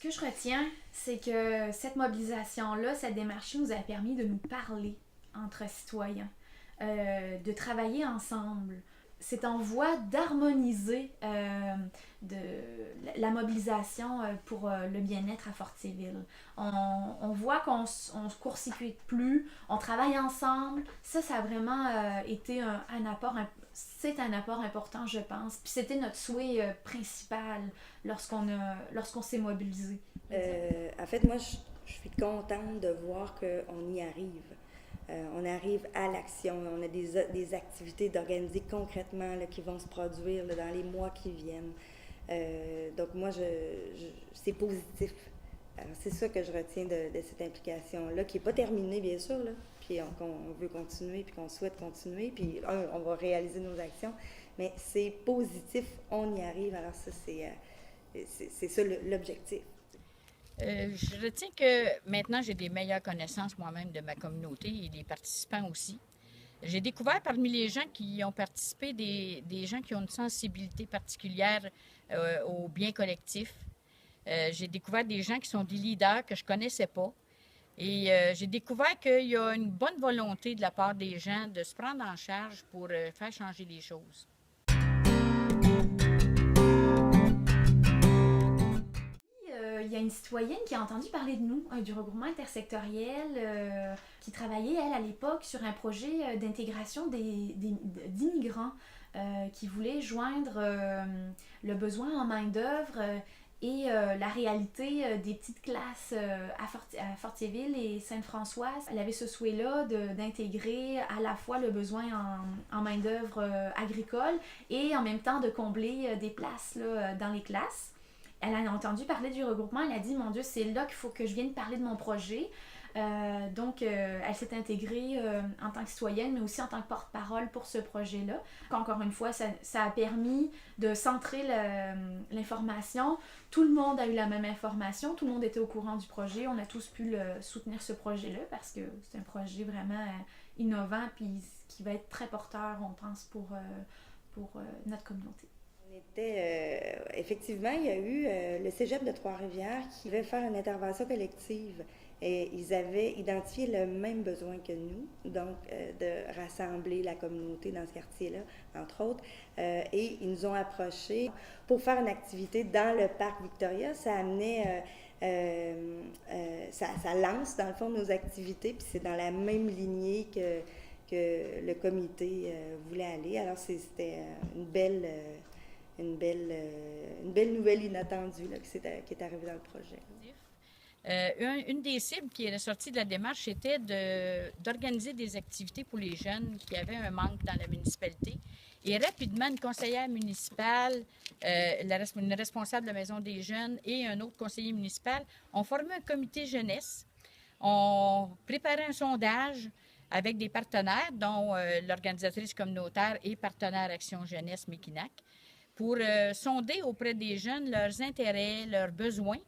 que je retiens, c'est que cette mobilisation-là, cette démarche nous a permis de nous parler entre citoyens, de travailler ensemble. C'est en voie d'harmoniser la mobilisation pour le bien-être à Fortierville. On voit qu'on ne se court-circuite plus, on travaille ensemble. Ça a vraiment été un apport, c'est un apport important, je pense. Puis c'était notre souhait principal lorsqu'on s'est mobilisé. En fait, moi, je suis contente de voir qu'on y arrive. On arrive à l'action. On a des activités d'organiser concrètement là, qui vont se produire là, dans les mois qui viennent. Donc moi, c'est positif. Alors, c'est ça que je retiens de cette implication-là, qui n'est pas terminée, bien sûr, là, puis qu'on veut continuer, puis qu'on souhaite continuer, puis on va réaliser nos actions, mais c'est positif, on y arrive. Alors ça, c'est ça l'objectif. Je retiens que maintenant, j'ai des meilleures connaissances moi-même de ma communauté et des participants aussi. J'ai découvert parmi les gens qui ont participé des gens qui ont une sensibilité particulière au bien collectif. J'ai découvert des gens qui sont des leaders que je ne connaissais pas. Et j'ai découvert qu'il y a une bonne volonté de la part des gens de se prendre en charge pour faire changer les choses. Il y a une citoyenne qui a entendu parler de nous, du regroupement intersectoriel, qui travaillait, elle, à l'époque, sur un projet d'intégration d'immigrants qui voulaient joindre le besoin en main-d'œuvre et la réalité des petites classes à Fortierville et Sainte-Françoise. Elle avait ce souhait-là d'intégrer à la fois le besoin en main-d'œuvre agricole et en même temps de combler des places là, dans les classes. Elle a entendu parler du regroupement, elle a dit « Mon Dieu, c'est là qu'il faut que je vienne parler de mon projet ». Donc, elle s'est intégrée en tant que citoyenne, mais aussi en tant que porte-parole pour ce projet-là. Encore une fois, ça a permis de centrer l'information. Tout le monde a eu la même information, tout le monde était au courant du projet. On a tous pu soutenir ce projet-là parce que c'est un projet vraiment innovant puis qui va être très porteur, on pense, pour notre communauté. Effectivement, il y a eu le Cégep de Trois-Rivières qui devait faire une intervention collective. Et ils avaient identifié le même besoin que nous, donc de rassembler la communauté dans ce quartier-là, entre autres. Et ils nous ont approchés pour faire une activité dans le parc Victoria. Ça amenait, ça lance dans le fond nos activités, puis c'est dans la même lignée que le comité voulait aller. Alors c'était une belle nouvelle inattendue là, qui est arrivée dans le projet. Une des cibles qui est ressortie de la démarche, c'était d'organiser des activités pour les jeunes qui avaient un manque dans la municipalité. Et rapidement, une conseillère municipale, une responsable de la Maison des jeunes et un autre conseiller municipal ont formé un comité jeunesse. On préparait un sondage avec des partenaires, dont l'organisatrice communautaire et partenaire Action Jeunesse Mekinac, pour sonder auprès des jeunes leurs intérêts, leurs besoins.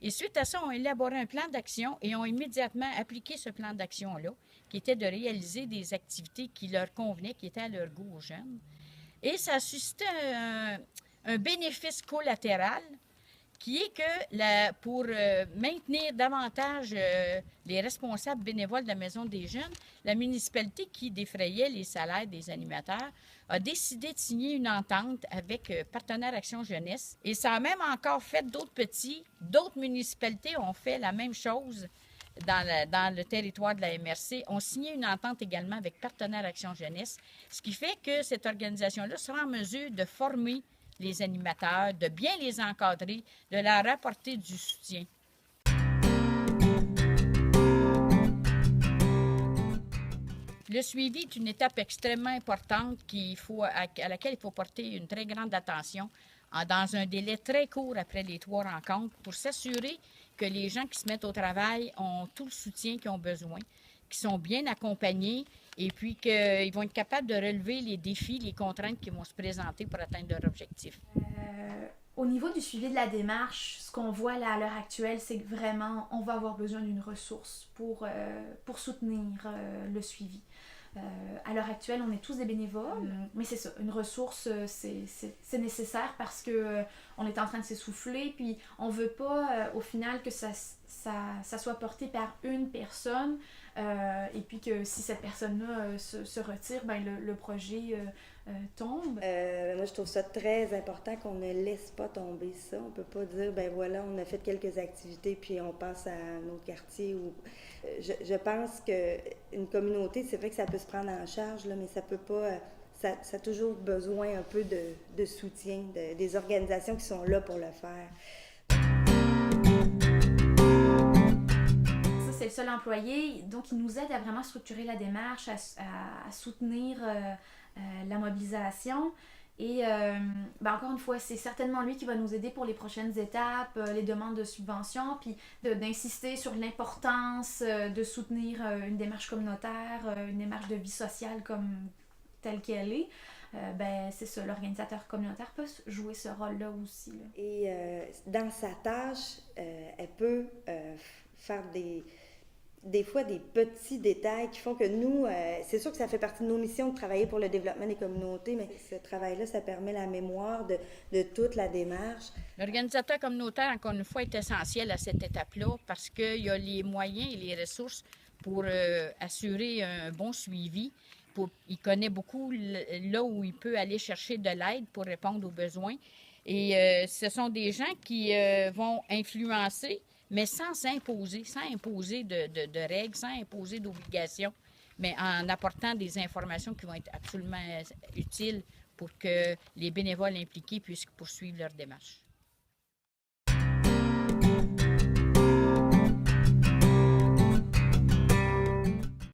Et suite à ça, on a élaboré un plan d'action et ont immédiatement appliqué ce plan d'action-là, qui était de réaliser des activités qui leur convenaient, qui étaient à leur goût aux jeunes. Et ça a suscité un bénéfice collatéral qui est que pour maintenir davantage les responsables bénévoles de la Maison des jeunes, la municipalité qui défrayait les salaires des animateurs a décidé de signer une entente avec Partenaire Action Jeunesse. Et ça a même encore fait d'autres municipalités ont fait la même chose dans le territoire de la MRC, ont signé une entente également avec Partenaire Action Jeunesse, ce qui fait que cette organisation-là sera en mesure de former les animateurs, de bien les encadrer, de leur apporter du soutien. Le suivi est une étape extrêmement importante à laquelle il faut porter une très grande attention dans un délai très court après les 3 rencontres pour s'assurer que les gens qui se mettent au travail ont tout le soutien qu'ils ont besoin, qu'ils sont bien accompagnés et puis qu'ils vont être capables de relever les défis, les contraintes qui vont se présenter pour atteindre leur objectif. Au niveau du suivi de la démarche, ce qu'on voit là, à l'heure actuelle, c'est que vraiment, on va avoir besoin d'une ressource pour soutenir le suivi. À l'heure actuelle, on est tous des bénévoles, mais c'est ça, une ressource, c'est nécessaire parce que on est en train de s'essouffler, puis on veut pas, au final, que ça soit porté par une personne, et puis que si cette personne-là se retire, ben le projet tombe. Moi, je trouve ça très important qu'on ne laisse pas tomber ça. On peut pas dire, ben voilà, on a fait quelques activités, puis on passe à un autre quartier. Je pense qu'une communauté, c'est vrai que ça peut se prendre en charge, là, mais ça peut pas... Ça a toujours besoin un peu de soutien, des organisations qui sont là pour le faire. Ça, c'est le seul employé, donc il nous aide à vraiment structurer la démarche, à soutenir la mobilisation. Et encore une fois, c'est certainement lui qui va nous aider pour les prochaines étapes, les demandes de subventions, puis d'insister sur l'importance de soutenir une démarche communautaire, une démarche de vie sociale comme telle qu'elle est. C'est ça, l'organisateur communautaire peut jouer ce rôle-là aussi. Là. Et dans sa tâche, elle peut faire des fois des petits détails qui font que nous, c'est sûr que ça fait partie de nos missions de travailler pour le développement des communautés, mais ce travail-là, ça permet la mémoire de toute la démarche. L'organisateur communautaire, encore une fois, est essentiel à cette étape-là parce qu'il y a les moyens et les ressources pour assurer un bon suivi. Il connaît beaucoup là où il peut aller chercher de l'aide pour répondre aux besoins. Et ce sont des gens qui vont influencer, mais sans imposer de règles, sans imposer d'obligations, mais en apportant des informations qui vont être absolument utiles pour que les bénévoles impliqués puissent poursuivre leur démarche.